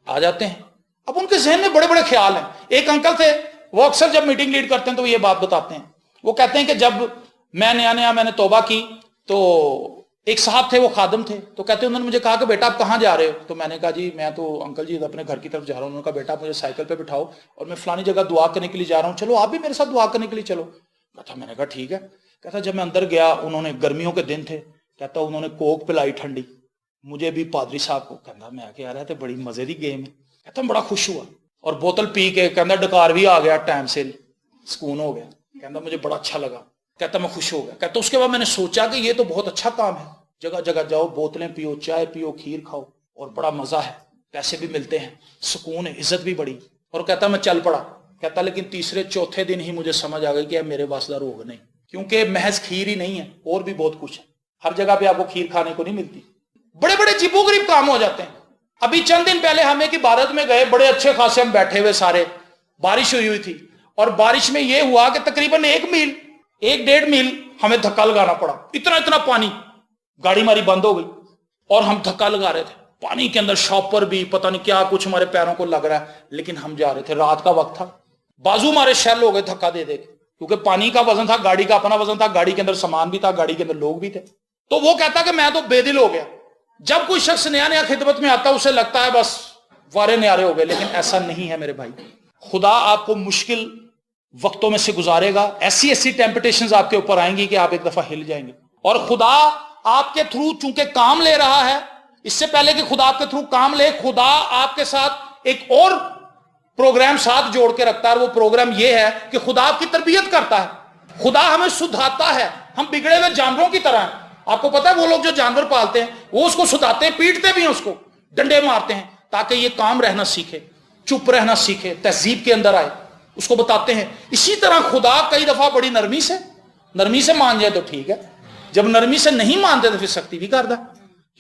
आ जाते हैं। अब उनके जहन में बड़े बड़े ख्याल हैं। एक अंकल थे, वो अक्सर जब मीटिंग लीड करते हैं तो ये बात बताते हैं। वो कहते हैं कि जब मैं नया मैंने तौबा की तो एक साहब थे, वो खादम थे, तो कहते हैं उन्होंने मुझे कहा कि बेटा आप कहाँ जा रहे हो? तो मैंने कहा जी मैं तो अंकल जी अपने घर की तरफ जा रहा हूँ। उन्होंने कहा बेटा मुझे साइकिल पे बिठाओ और मैं फलानी जगह दुआ करने के लिए जा रहा हूँ, चलो आप भी मेरे साथ दुआ करने के लिए चलो। कहता मैंने कहा ठीक है। कहता जब मैं अंदर गया, उन्होंने गर्मियों के दिन थे, कहता उन्होंने कोक पिलाई ठंडी, मुझे भी पादरी साहब को। कहता मैं आके आ रहा था, बड़ी मजे की गेम है। कहता बड़ा खुश हुआ और बोतल पी के कहता डकार भी आ गया, टाइम से सुकून हो गया। कहता मुझे बड़ा अच्छा लगा। कहता मैं खुश हो गया। कहता उसके बाद मैंने सोचा कि ये तो बहुत अच्छा काम है, जगह जगह जाओ, बोतलें पियो, चाय पियो, खीर खाओ और बड़ा मजा है, पैसे भी मिलते हैं, सुकून है, इज्जत भी बड़ी। और कहता मैं चल पड़ा। कहता लेकिन तीसरे चौथे दिन ही मुझे समझ आ गई कि मेरे वास्ता रोग नहीं, क्योंकि महज खीर ही नहीं है, और भी बहुत कुछ है। हर जगह पे आपको खीर खाने को नहीं मिलती। बड़े बड़े अजीबोगरीब काम हो जाते हैं। अभी चंद दिन पहले हम एक इबादत में गए, बड़े अच्छे खासे हम बैठे हुए सारे, बारिश हुई थी और बारिश में यह हुआ कि तकरीबन 1-1.5 मील हमें धक्का लगाना पड़ा। इतना पानी, गाड़ी हमारी बंद हो गई और हम धक्का लगा रहे थे पानी के अंदर, शॉपर भी पता नहीं क्या कुछ हमारे पैरों को लग रहा है, लेकिन हम जा रहे थे। रात का वक्त था, बाजू हमारे शैल हो गए धक्का दे के, क्योंकि पानी का वजन था, गाड़ी का अपना वजन था, गाड़ी के अंदर सामान भी था, गाड़ी के अंदर लोग भी थे। तो वो कहता कि मैं तो बेदिल हो गया। जब कोई शख्स नया खिदमत में आता है उसे लगता है बस वारे न्यारे हो गए, लेकिन ऐसा नहीं है मेरे भाई। खुदा आपको मुश्किल वक्तों में से गुजारेगा, ऐसी टेम्पटेशंस आपके ऊपर आएंगी कि आप एक दफा हिल जाएंगे। और खुदा आपके थ्रू चूंकि काम ले रहा है, इससे पहले कि खुदा आपके थ्रू काम ले, खुदा आपके साथ एक और प्रोग्राम साथ जोड़ के रखता है। वो प्रोग्राम ये है कि खुदा आपकी तरबियत करता है, खुदा हमें सुधारता है। हम बिगड़े हुए जानवरों की तरह हैं। आपको पता है वो लोग जो जानवर पालते हैं वो उसको सुधारते हैं, पीटते भी हैं, उसको डंडे मारते हैं ताकि ये काम रहना सीखे, चुप रहना सीखे, तहजीब के अंदर आए, उसको बताते हैं। इसी तरह खुदा कई दफा बड़ी नरमी से मान जाए तो ठीक है, जब नरमी से नहीं मानते तो फिर सख्ती भी कर दा,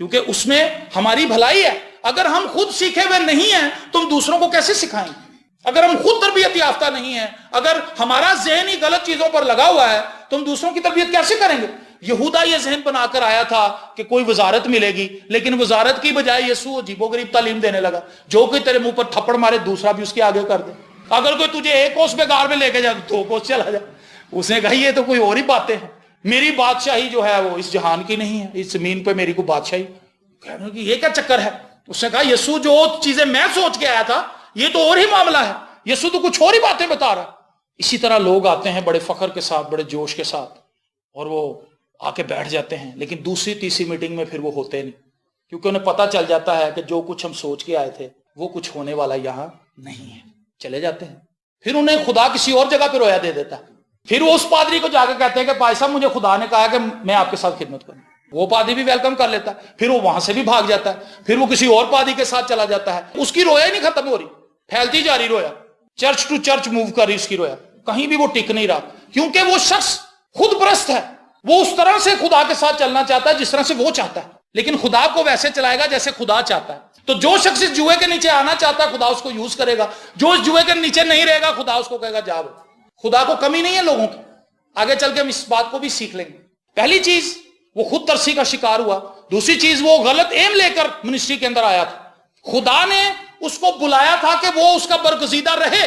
क्योंकि उसमें हमारी भलाई है। अगर हम खुद सीखे हुए नहीं हैं तो हम दूसरों को कैसे सिखाएंगे? अगर हम खुद तरबियत याफ्ता नहीं है, अगर हमारा जहन ही गलत चीजों पर लगा हुआ है, तो हम दूसरों की तरबियत कैसे करेंगे? यहूदा ये जहन बनाकर आया था कि कोई वजारत मिलेगी, लेकिन वजारत की बजाय यीशु अजीबोगरीब तालीम देने लगा। जो कोई तेरे मुंह पर थप्पड़ मारे दूसरा भी उसके आगे कर दे। अगर कोई तुझे 1 कोस बेगार में लेके जाए तो 2 कोस चला जाए। उसने कहा ये तो कोई और ही बातें हैं, मेरी बादशाही जो है वो इस जहान की नहीं है, इस जमीन पे मेरी को बादशाही کہنے کہ یہ کیا چکر ہے؟ اس نے کہا یسوع جو چیزیں میں سوچ کے آیا تھا یہ تو اور ہی معاملہ ہے، یسوع تو کچھ اور ہی باتیں بتا رہا ہے۔ اسی طرح لوگ آتے ہیں بڑے فخر کے ساتھ، بڑے جوش کے ساتھ، اور وہ آ کے بیٹھ جاتے ہیں، لیکن دوسری تیسری میٹنگ میں پھر وہ ہوتے نہیں، کیونکہ انہیں پتہ چل جاتا ہے کہ جو کچھ ہم سوچ کے آئے تھے وہ کچھ ہونے والا یہاں نہیں ہے، چلے جاتے ہیں۔ پھر انہیں خدا کسی اور جگہ پہ رویا دے دیتا ہے، پھر وہ اس پادری کو جا کے کہتے ہیں کہ بھائی صاحب مجھے خدا نے کہا کہ میں آپ کے ساتھ خدمت کروں، وہ پادری بھی ویلکم کر لیتا ہے، پھر وہ وہاں سے بھی بھاگ جاتا ہے، پھر وہ کسی اور پادری کے ساتھ چلا جاتا ہے، اس کی رویا ہی نہیں ختم ہو رہی، پھیلتی جا رہی رویا، چرچ ٹو چرچ موو کر رہی اس کی رویا، کہیں بھی وہ ٹک نہیں رہا، کیونکہ وہ شخص خود پرست ہے، وہ اس طرح سے خدا کے ساتھ چلنا چاہتا ہے جس طرح سے وہ چاہتا ہے، لیکن خدا کو ویسے چلائے گا جیسے خدا چاہتا ہے۔ تو جو شخص اس جوئے کے نیچے آنا چاہتا ہے خدا اس کو یوز کرے گا، جو اس جوئے کے نیچے نہیں رہے گا خدا اس کو کہے گا جاؤ۔ خدا کو کمی نہیں ہے لوگوں کی، آگے چل کے ہم اس بات کو بھی سیکھ لیں گے۔ پہلی چیز وہ خود ترسی کا شکار ہوا، دوسری چیز وہ غلط ایم لے کر منسٹری کے اندر آیا تھا، خدا نے اس کو بلایا تھا کہ وہ اس کا برگزیدہ رہے،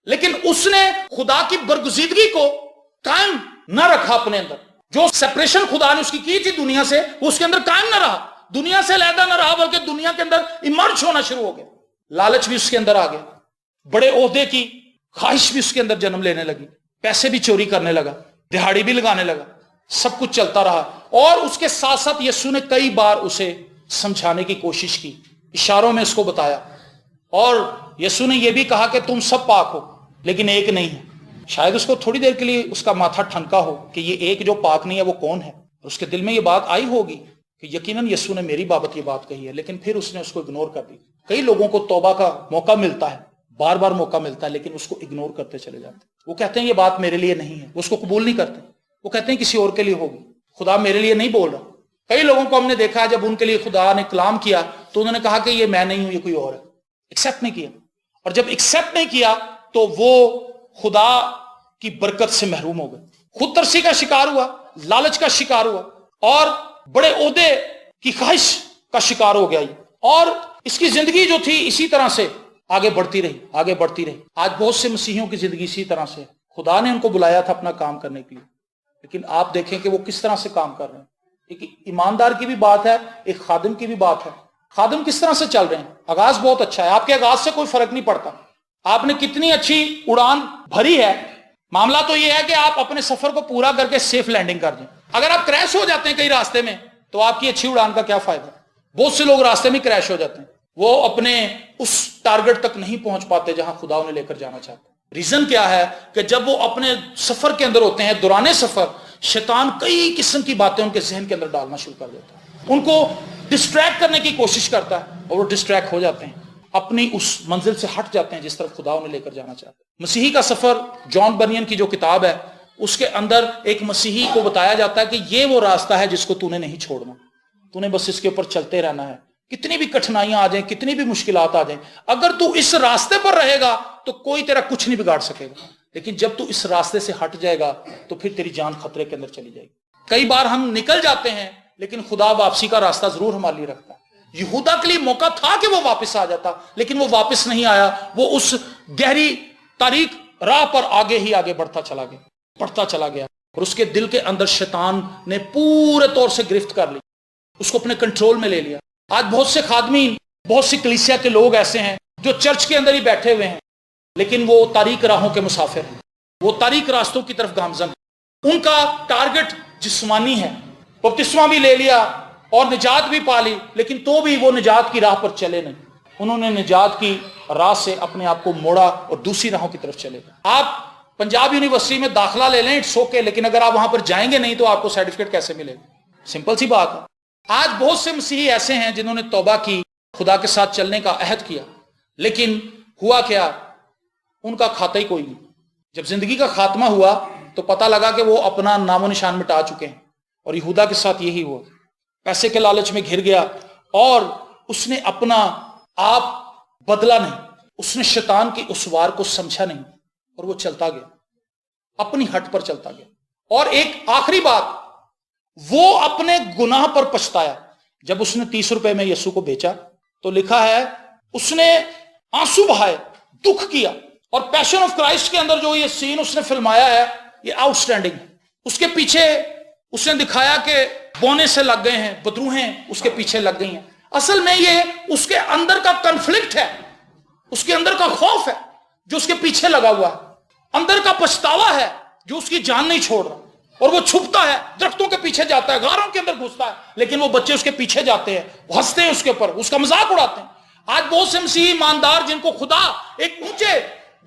لیکن اس نے خدا کی برگزیدگی کو قائم نہ رکھا اپنے اندر، جو سیپریشن خدا نے اس کی تھی دنیا سے وہ اس کے اندر قائم نہ رہا، دنیا سے علیحدہ نہ رہا، بلکہ دنیا کے اندر امرج ہونا شروع ہو گیا، لالچ بھی اس کے اندر آ گیا، بڑے عہدے کی خواہش بھی اس کے اندر جنم لینے لگی، پیسے بھی چوری کرنے لگا، دہاڑی بھی لگانے لگا، سب کچھ چلتا رہا، اور اس کے ساتھ ساتھ یسوع نے کئی بار اسے سمجھانے کی کوشش کی، اشاروں میں اس کو بتایا، اور یسوع نے یہ بھی کہا کہ تم سب پاک ہو لیکن ایک نہیں ہے۔ شاید اس کو تھوڑی دیر کے لیے اس کا ماتھا ٹھنکا ہو کہ یہ ایک جو پاک نہیں ہے وہ کون ہے، اور اس کے دل میں یہ بات آئی ہوگی کہ یقیناً یسوع نے میری بابت یہ بات کہی ہے، لیکن پھر اس نے اس کو اگنور کر دی۔ کئی لوگوں کو توبہ کا موقع ملتا ہے، بار بار موقع ملتا ہے، لیکن اس کو اگنور کرتے چلے جاتے ہیں، وہ کہتے ہیں یہ بات میرے لیے نہیں ہے، وہ اس کو قبول نہیں کرتے، وہ کہتے ہیں کسی اور کے لیے ہوگی، خدا میرے لیے نہیں بول رہا۔ کئی لوگوں کو ہم نے دیکھا ہے جب ان کے لیے خدا نے کلام کیا تو انہوں نے کہا کہ یہ میں نہیں ہوں، یہ کوئی اور ہے، ایکسیپٹ نہیں کیا، اور جب ایکسیپٹ نہیں کیا تو وہ خدا کی برکت سے محروم ہو گئے، خود ترسی کا شکار ہوا، لالچ کا شکار ہوا، اور بڑے عہدے کی خواہش کا شکار ہو گیا، اور اس کی زندگی جو تھی اسی طرح سے آگے بڑھتی رہی، آگے بڑھتی رہی۔ آج بہت سے مسیحیوں کی زندگی اسی طرح سے، خدا نے ان کو بلایا تھا اپنا کام کرنے کے لیے، لیکن آپ دیکھیں کہ وہ کس طرح سے کام کر رہے ہیں۔ ایک ایماندار کی بھی بات ہے، ایک خادم کی بھی بات ہے۔ خادم کس طرح سے چل رہے ہیں؟ آغاز بہت اچھا ہے، آپ کے آغاز سے کوئی فرق نہیں پڑتا، آپ نے کتنی اچھی اڑان بھری ہے، معاملہ تو یہ ہے کہ آپ اپنے سفر کو پورا کر کے سیف لینڈنگ کر دیں۔ اگر آپ کریش ہو جاتے ہیں کئی راستے میں تو آپ کی اچھی اڑان کا کیا فائدہ؟ بہت سے لوگ راستے میں کریش ہو جاتے ہیں، وہ اپنے اس ٹارگٹ تک نہیں پہنچ پاتے جہاں خدا انہیں لے کر جانا چاہتا ہے۔ ریزن کیا ہے کہ جب وہ اپنے سفر کے اندر ہوتے ہیں، دوران سفر شیطان کئی قسم کی باتیں ان کے ذہن کے اندر ڈالنا شروع کر دیتا ہے، ان کو ڈسٹریکٹ کرنے کی کوشش کرتا ہے، اور وہ ڈسٹریکٹ ہو جاتے ہیں، اپنی اس منزل سے ہٹ جاتے ہیں جس طرف خدا انہیں لے کر جانا چاہتا ہے۔ مسیحی کا سفر، جان بنین کی جو کتاب ہے اس کے اندر ایک مسیحی کو بتایا جاتا ہے کہ یہ وہ راستہ ہے جس کو تو نے نہیں چھوڑنا، تو نے بس اس کے اوپر چلتے رہنا ہے، کتنی بھی کٹھنائیاں آ جائیں، کتنی بھی مشکلات آ جائیں، اگر تو اس راستے پر رہے گا تو کوئی تیرا کچھ نہیں بگاڑ سکے گا، لیکن جب تو اس راستے سے ہٹ جائے گا تو پھر تیری جان خطرے کے اندر چلی جائے گی۔ کئی بار ہم نکل جاتے ہیں لیکن خدا واپسی کا راستہ ضرور ہمارے لیے رکھتا ہے۔ یہودا کے لیے موقع تھا کہ وہ واپس آ جاتا، لیکن وہ واپس نہیں آیا، وہ اس گہری تاریک راہ پر آگے ہی آگے بڑھتا چلا گیا، اور اس کے دل کے اندر شیطان نے پورے طور سے گرفت کر لی، اس کو اپنے کنٹرول میں لے لیا۔ آج بہت سے خادمین، بہت سی کلیسیا کے لوگ ایسے ہیں جو چرچ کے اندر ہی بیٹھے ہوئے ہیں، لیکن وہ تاریک راہوں کے مسافر ہیں، وہ تاریک راستوں کی طرف گامزن ہیں، ان کا ٹارگٹ جسمانی ہے، بپتسمہ بھی لے لیا اور نجات بھی پا لی، لیکن تو بھی وہ نجات کی راہ پر چلے نہیں، انہوں نے نجات کی راہ سے اپنے آپ کو موڑا اور دوسری راہوں کی طرف چلے گئے۔ آپ پنجاب یونیورسٹی میں داخلہ لے لیں، اٹس اوکے، لیکن اگر آپ وہاں پر جائیں گے نہیں تو آپ کو سرٹیفکیٹ کیسے ملے گا؟ سمپل سی بات ہے۔ آج بہت سے مسیحی ایسے ہیں جنہوں نے توبہ کی، خدا کے ساتھ چلنے کا عہد کیا، لیکن ہوا کیا؟ ان کا کھاتا ہی کوئی نہیں۔ جب زندگی کا خاتمہ ہوا تو پتہ لگا کہ وہ اپنا نام و نشان مٹا چکے ہیں، اور یہودا کے ساتھ یہی ہوا، پیسے کے لالچ میں گھر گیا اور اس نے اپنا آپ بدلا نہیں، اس نے شیطان کی اس وار کو سمجھا نہیں، اور وہ چلتا گیا، اپنی ہٹ پر چلتا گیا۔ اور ایک آخری بات، وہ اپنے گناہ پر پچھتایا۔ جب اس نے 30 روپے میں یسوع کو بیچا تو لکھا ہے اس نے آنسو بہائے، دکھ کیا، اور پیشن آف کرائسٹ کے اندر جو یہ سین اس نے فلمایا ہے یہ آؤٹ سٹینڈنگ ہے۔ اس کے پیچھے उसने दिखाया कि बोने से लग गए हैं, बदरूहें उसके पीछे लग गई हैं। असल में ये उसके अंदर का कन्फ्लिक्ट है, उसके अंदर का खौफ है जो उसके पीछे लगा हुआ है, अंदर का पछतावा है जो उसकी जान नहीं छोड़ रहा, और वो छुपता है, दरख्तों के पीछे जाता है, गारों के अंदर घुसता है, लेकिन वो बच्चे उसके पीछे जाते हैं, हंसते हैं उसके ऊपर, उसका मजाक उड़ाते हैं। आज बहुत से मसीही ईमानदार जिनको खुदा एक ऊंचे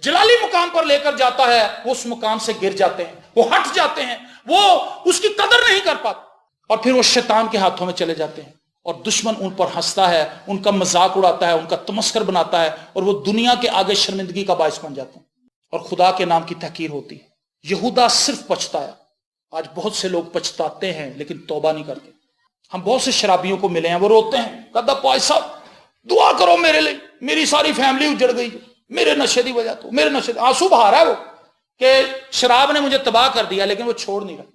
जलाली मुकाम पर लेकर जाता है, वो उस मुकाम से गिर जाते हैं, वो हट जाते हैं, वो उसकी कदर नहीं कर पाते, और फिर वो शैतान के हाथों में चले जाते हैं, और दुश्मन उन पर हंसता है, उनका मजाक उड़ाता है, उनका तमस्कर बनाता है, और वो दुनिया के आगे शर्मिंदगी का बायस बन जाते हैं, और खुदा के नाम की तहकीर होती है। यहूदा सिर्फ पछताया। आज बहुत से लोग पछताते हैं लेकिन तौबा नहीं करते। हम बहुत से शराबियों को मिले हैं, वो रोते हैं, कहता भाई साहब दुआ करो मेरे लिए, मेरी सारी फैमिली उजड़ गई मेरे नशे की वजह तो, मेरे नशे, आंसू बहा रहा है वो कि शराब ने मुझे तबाह कर दिया, लेकिन वो छोड़ नहीं रहा।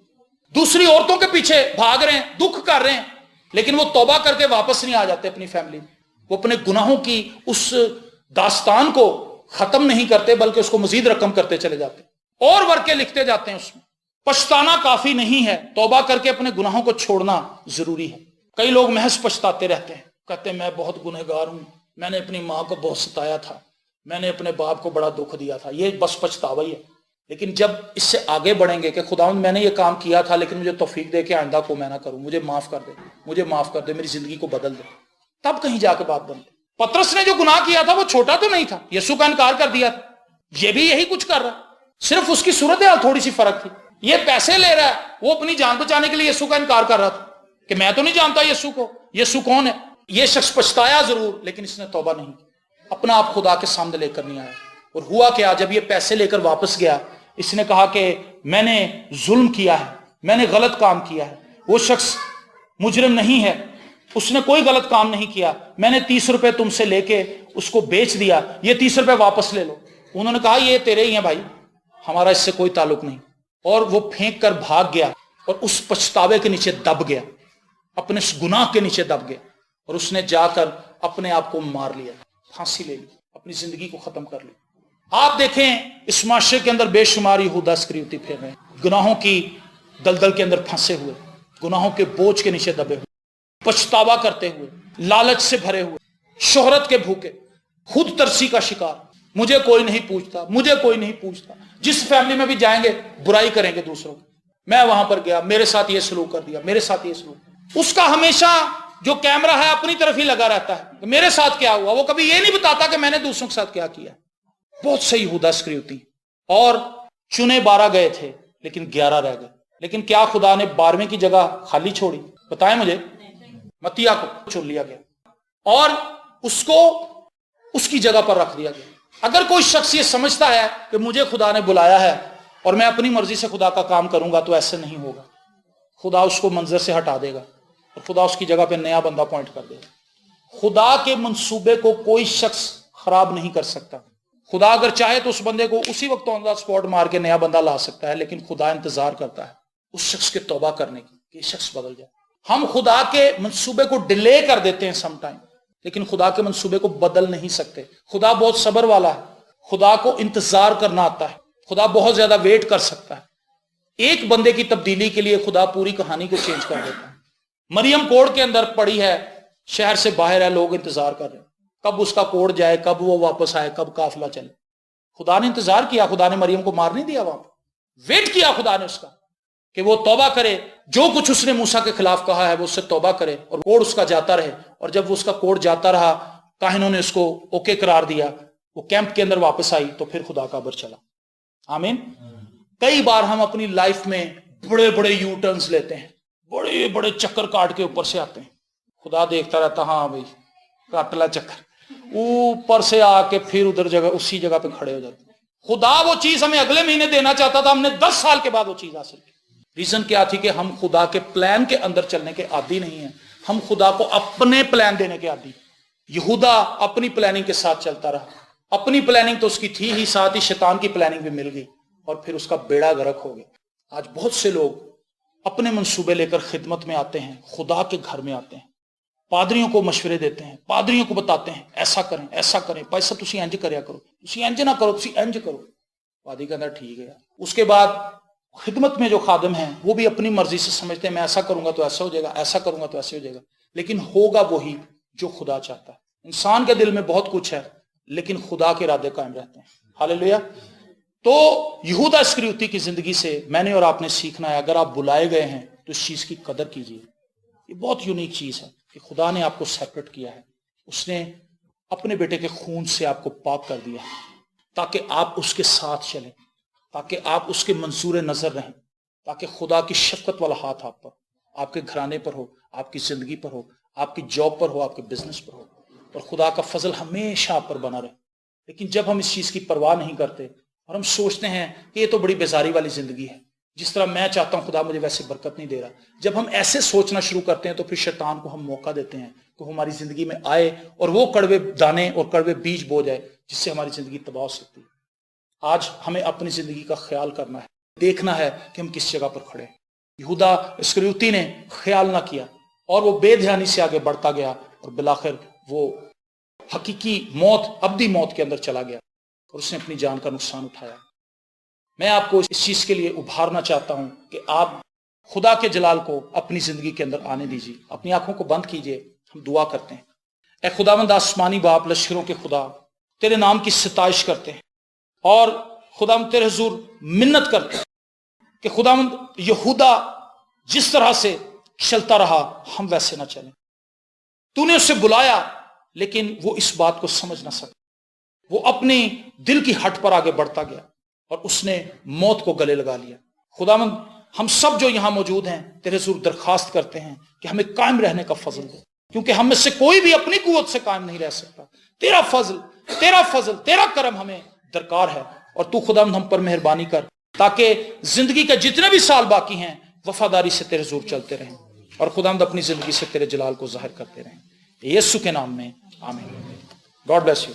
दूसरी औरतों के पीछे भाग रहे हैं, दुख कर रहे हैं, लेकिन वो तौबा करके वापस नहीं आ जाते अपनी फैमिली में। वो अपने गुनाहों की उस दास्तान को खत्म नहीं करते, बल्कि उसको मजीद रकम करते चले जाते, और वर्के लिखते जाते हैं उसमें। पछताना काफी नहीं है, तौबा करके अपने गुनाहों को छोड़ना जरूरी है। कई लोग महज पछताते रहते हैं, कहते हैं मैं बहुत गुनहगार हूं, मैंने अपनी माँ को बहुत सताया था, मैंने अपने बाप को बड़ा दुख दिया था, ये बस पछतावा ही है। लेकिन जब इससे आगे बढ़ेंगे कि खुदावंद मैंने ये काम किया था, लेकिन मुझे तौफीक दे के आइंदा को मैं ना करूं, मुझे माफ कर दे, मुझे माफ कर दे, मेरी जिंदगी को बदल दे, तब कहीं जाके बात बनती। पतरस ने जो गुनाह किया था वो छोटा तो नहीं था, यीशु का इनकार कर दिया था, ये भी यही कुछ कर रहा, सिर्फ उसकी सूरत हाल थोड़ी सी फर्क थी। ये पैसे ले रहा है, वो अपनी जान बचाने के लिए यीशु का इनकार कर रहा था कि मैं तो नहीं जानता यीशु को, यीशु कौन है। ये शख्स पछताया जरूर, लेकिन इसने तौबा नहीं की, अपना आप खुदा के सामने लेकर नहीं आया। और हुआ क्या, जब ये पैसे लेकर वापस गया, इसने कहा कि मैंने जुल्म किया है, मैंने गलत काम किया है। वो शख्स मुजरिम नहीं है, उसने कोई गलत काम नहीं किया, मैंने 30 रुपए तुमसे लेके उसको बेच दिया, ये 30 रुपए वापस ले लो। उन्होंने कहा ये तेरे ही हैं भाई, हमारा इससे कोई ताल्लुक नहीं। और वो फेंक कर भाग गया, और उस पछतावे के नीचे दब गया, अपने गुनाह के नीचे दब गया, और उसने जाकर अपने आप को मार लिया, फांसी ले ली, अपनी जिंदगी को खत्म कर ली। आप देखें इस माशरे के अंदर बेशुमार यहूदा इस्करियोती फिर रहे हैं, गुनाहों की दलदल के अंदर फंसे हुए, गुनाहों के बोझ के नीचे दबे हुए, पछतावा करते हुए, लालच से भरे हुए, शोहरत के भूखे, खुद तरसी का शिकार, मुझे कोई नहीं पूछता, मुझे कोई नहीं पूछता। जिस फैमिली में भी जाएंगे बुराई करेंगे दूसरों की, मैं वहां पर गया, मेरे साथ ये सलूक कर दिया, मेरे साथ ये सलूक। उसका हमेशा जो कैमरा है अपनी तरफ ही लगा रहता है कि मेरे साथ क्या हुआ, वो कभी ये नहीं बताता कि मैंने दूसरों के साथ क्या किया। बहुत से यहूदा इस्करियोती, और चुने 12 गए थे लेकिन 11 रह गए। लेकिन क्या खुदा ने 12वें की जगह खाली छोड़ी? बताएं मुझे। मत्तिया को चुन लिया गया और उसको उसकी जगह पर रख दिया गया। अगर कोई शख्स ये समझता है कि मुझे खुदा ने बुलाया है और मैं अपनी मर्जी से खुदा का काम करूंगा, तो ऐसे नहीं होगा। खुदा उसको मंजर से हटा देगा और खुदा उसकी जगह पे नया बंदा अपॉइंट कर देगा। खुदा के मंसूबे को कोई शख्स खराब नहीं कर सकता। खुदा अगर चाहे तो उस बंदे को उसी वक्त ऑन द स्पॉट मार के नया बंदा ला सकता है, लेकिन खुदा इंतजार करता है उस शख्स के तौबा करने की कि शख्स बदल जाए। हम खुदा के मंसूबे को डिले कर देते हैं समटाइम, लेकिन खुदा के मंसूबे को बदल नहीं सकते। खुदा बहुत सब्र वाला है, खुदा को इंतजार करना आता है, खुदा बहुत ज्यादा वेट कर सकता है। एक बंदे की तब्दीली के लिए खुदा पूरी कहानी को चेंज कर देता है। मरियम कोर्ट के अंदर पड़ी है, शहर से बाहर है, लोग इंतजार कर रहे हैं कब उसका कोर्ट जाए, कब वो वापस आए, कब काफिला चले। खुदा ने इंतजार किया, खुदा ने मरियम को मार नहीं दिया, वहां वेट किया खुदा ने उसका कि वो तौबा करे, जो कुछ उसने मूसा के खिलाफ कहा है वो उससे तौबा करे, और कोर्ट उसका जाता रहे। और जब वो उसका कोर्ट जाता रहा, काहिनों ने उसको ओके करार दिया, वो कैंप के अंदर वापस आई, तो फिर खुदा का अबर चला। आमीन। कई बार हम अपनी लाइफ में बड़े बड़े यू टर्न्स लेते हैं, बड़े बड़े चक्कर काट के ऊपर से आते हैं। खुदा देखता रहता, हाँ भाई काटला चक्कर, ऊपर से आके फिर उधर जगह उसी जगह पे खड़े हो जाते। खुदा वो चीज हमें अगले महीने देना चाहता था, हमने 10 साल के बाद वो चीज हासिल की। रीजन क्या थी कि हम खुदा के प्लान के अंदर चलने के आदी नहीं है, हम खुदा को अपने प्लान देने के आदी। यहूदा अपनी प्लानिंग के साथ चलता रहा, अपनी प्लानिंग तो उसकी थी ही, साथ ही शैतान की प्लानिंग भी मिल गई और फिर उसका बेड़ा गर्क हो गया। आज बहुत से लोग अपने मंसूबे लेकर खिदमत में आते हैं, खुदा के घर में आते हैं, पादरियों को मशवरे देते हैं, पादरियों को बताते हैं ऐसा करें ऐसा करें, पैसा तुसी इंज करया करो, तुसी इंज ना करो, तुसी इंज करो। पादरी कहता ठीक है। उसके बाद खिदमत में जो खादिम हैं वो भी अपनी मर्जी से समझते हैं मैं ऐसा करूंगा तो ऐसा हो जाएगा, ऐसा करूंगा तो ऐसे हो जाएगा, लेकिन होगा वही जो खुदा चाहता है। इंसान के दिल में बहुत कुछ है लेकिन खुदा के इरादे कायम रहते हैं। हालेलुया। तो यहूदा इस्करियोती की जिंदगी से मैंने और आपने सीखना है, अगर आप बुलाए गए हैं तो इस चीज की कदर कीजिए। ये बहुत यूनिक चीज है कि खुदा ने आपको सेपरेट किया है, उसने अपने बेटे के खून से आपको पाक कर दिया है ताकि आप उसके साथ चलें, ताकि आप उसके मंसूर नजर रहें, ताकि खुदा की शफकत वाला हाथ आप पर, आपके घराने पर हो, आपकी जिंदगी पर हो, आपकी जॉब पर हो, आपके बिजनेस पर हो, और खुदा का फजल हमेशा आप पर बना रहे। लेकिन जब हम इस चीज की परवाह नहीं करते और हम सोचते हैं कि ये तो बड़ी बेजारी वाली जिंदगी है, जिस तरह मैं चाहता हूं खुदा मुझे वैसे बरकत नहीं दे रहा, जब हम ऐसे सोचना शुरू करते हैं तो फिर शैतान को हम मौका देते हैं तो हमारी जिंदगी में आए और वो कड़वे दाने और कड़वे बीज बो जाए जिससे हमारी जिंदगी तबाह हो सकती है। आज हमें अपनी जिंदगी का ख्याल करना है, देखना है कि हम किस जगह पर खड़े हैं। यहूदा इस्करियोती ने ख्याल ना किया और वो बेध्यानी से आगे बढ़ता गया और बिलाखिर वो हकीकी मौत, अब्दी मौत के अंदर चला गया और उसने अपनी जान का नुकसान उठाया। मैं आपको इस चीज के लिए उभारना चाहता हूं कि आप खुदा के जलाल को अपनी जिंदगी के अंदर आने दीजिए। अपनी आंखों को बंद कीजिए, हम दुआ करते हैं। ए खुदावंद आसमानी बाप, लश्करों के खुदा, तेरे नाम की सिताइश करते हैं और खुदावंद तेरे हुजूर मिन्नत करते हैं कि खुदावंद यहूदा जिस तरह से चलता रहा हम वैसे ना चलें। तूने उसे बुलाया लेकिन वो इस बात को समझ ना सका, वो अपने दिल की हट पर आगे बढ़ता गया और उसने मौत को गले लगा लिया। खुदावंद हम सब जो यहां मौजूद हैं तेरे हुजूर दरखास्त करते हैं कि हमें कायम रहने का फजल दे, क्योंकि हम में से कोई भी अपनी कुव्वत से कायम नहीं रह सकता। तेरा फजल, तेरा करम हमें दरकार है और तू खुदावंद हम पर मेहरबानी कर ताकि जिंदगी के जितने भी साल बाकी हैं वफादारी से तेरे हुजूर चलते रहें और खुदावंद अपनी जिंदगी से तेरे जलाल को जाहिर करते रहें। यीशु के नाम में आमीन। God bless you.